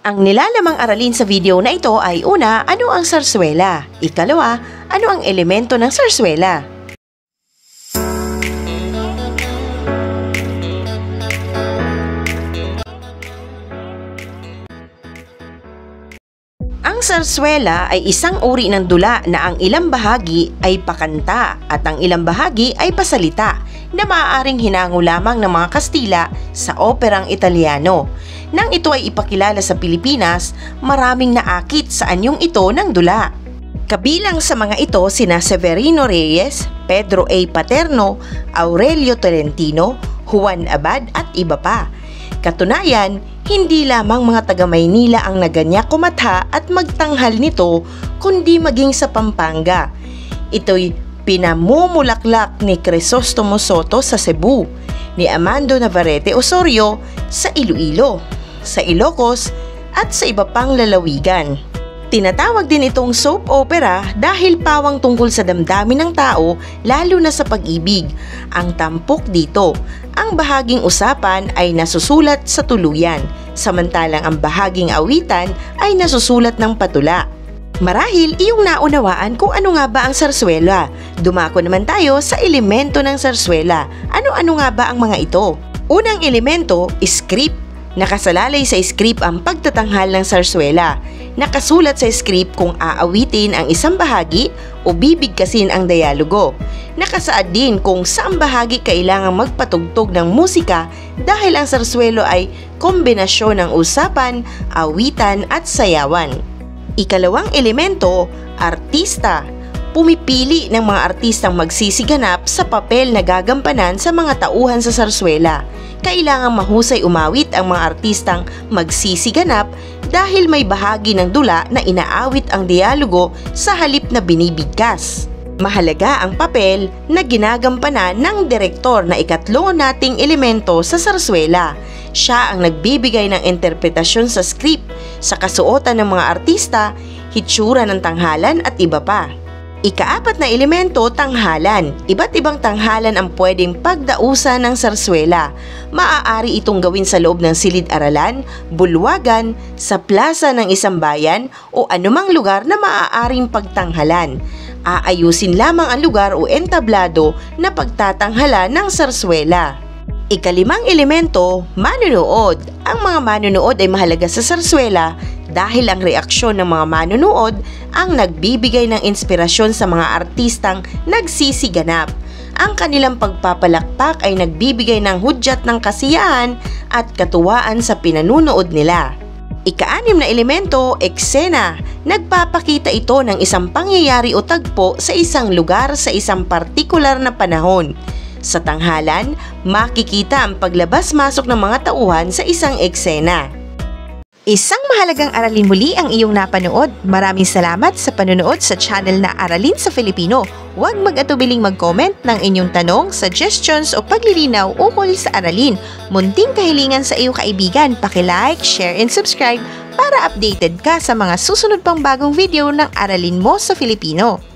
Ang nilalamang aralin sa video na ito ay una, ano ang sarswela? Ikalawa, ano ang elemento ng sarswela? Ang sarswela ay isang uri ng dula na ang ilang bahagi ay pakanta at ang ilang bahagi ay pasalita na maaaring hinango lamang ng mga Kastila sa operang Italiano. Nang ito ay ipakilala sa Pilipinas, maraming naakit sa anyong ito ng dula. Kabilang sa mga ito sina Severino Reyes, Pedro A. Paterno, Aurelio Tolentino, Juan Abad at iba pa. Katunayan, hindi lamang mga taga-Maynila ang naganyak kumatha at magtanghal nito, kundi maging sa Pampanga. Ito'y pinamumulaklak ni Crisostomo Soto sa Cebu, ni Amando Navarrete Osorio sa Iloilo, sa Ilocos at sa iba pang lalawigan. Tinatawag din itong soap opera dahil pawang tungkol sa damdamin ng tao, lalo na sa pag-ibig. Ang tampok dito, ang bahaging usapan ay nasusulat sa tuluyan, samantalang ang bahaging awitan ay nasusulat ng patula. Marahil iyong naunawaan kung ano nga ba ang sarswela. Dumako naman tayo sa elemento ng sarswela. Ano-ano nga ba ang mga ito? Unang elemento, script. Nakasalalay sa script ang pagtatanghal ng sarswela. Nakasulat sa script kung aawitin ang isang bahagi o bibigkasin ang dialogo. Nakasaad din kung saang bahagi kailangang magpatugtog ng musika dahil ang sarswelo ay kombinasyon ng usapan, awitan at sayawan. Ikalawang elemento, artista. Pumipili ng mga artistang magsisiganap sa papel na gagampanan sa mga tauhan sa sarswela. Kailangang mahusay umawit ang mga artistang magsisiganap dahil may bahagi ng dula na inaawit ang dialogo sa halip na binibigkas. Mahalaga ang papel na ginagampanan ng direktor na ikatlo nating elemento sa sarswela. Siya ang nagbibigay ng interpretasyon sa script, sa kasuotan ng mga artista, hitsura ng tanghalan at iba pa. Ikaapat na elemento, tanghalan. Iba't ibang tanghalan ang pwedeng pagdausan ng sarswela. Maaari itong gawin sa loob ng silid-aralan, bulwagan, sa plaza ng isang bayan o anumang lugar na maaaring pagtanghalan. Aayusin lamang ang lugar o entablado na pagtatanghalan ng sarswela. Ikalimang elemento, manunood. Ang mga manunood ay mahalaga sa sarswela dahil ang reaksyon ng mga manunood ang nagbibigay ng inspirasyon sa mga artistang nagsisiganap. Ang kanilang pagpapalakpak ay nagbibigay ng hudyat ng kasiyahan at katuwaan sa pinanunood nila. Ika-anim na elemento, eksena. Nagpapakita ito ng isang pangyayari o tagpo sa isang lugar sa isang partikular na panahon. Sa tanghalan, makikita ang paglabas-masok ng mga tauhan sa isang eksena. Isang mahalagang aralin muli ang iyong napanood. Maraming salamat sa panonood sa channel na Aralin sa Filipino. Huwag mag-atubiling mag-comment ng inyong tanong, suggestions o paglilinaw ukol sa aralin. Munting kahilingan sa iyong kaibigan, paki-like, share and subscribe para updated ka sa mga susunod pang bagong video ng Aralin mo sa Filipino.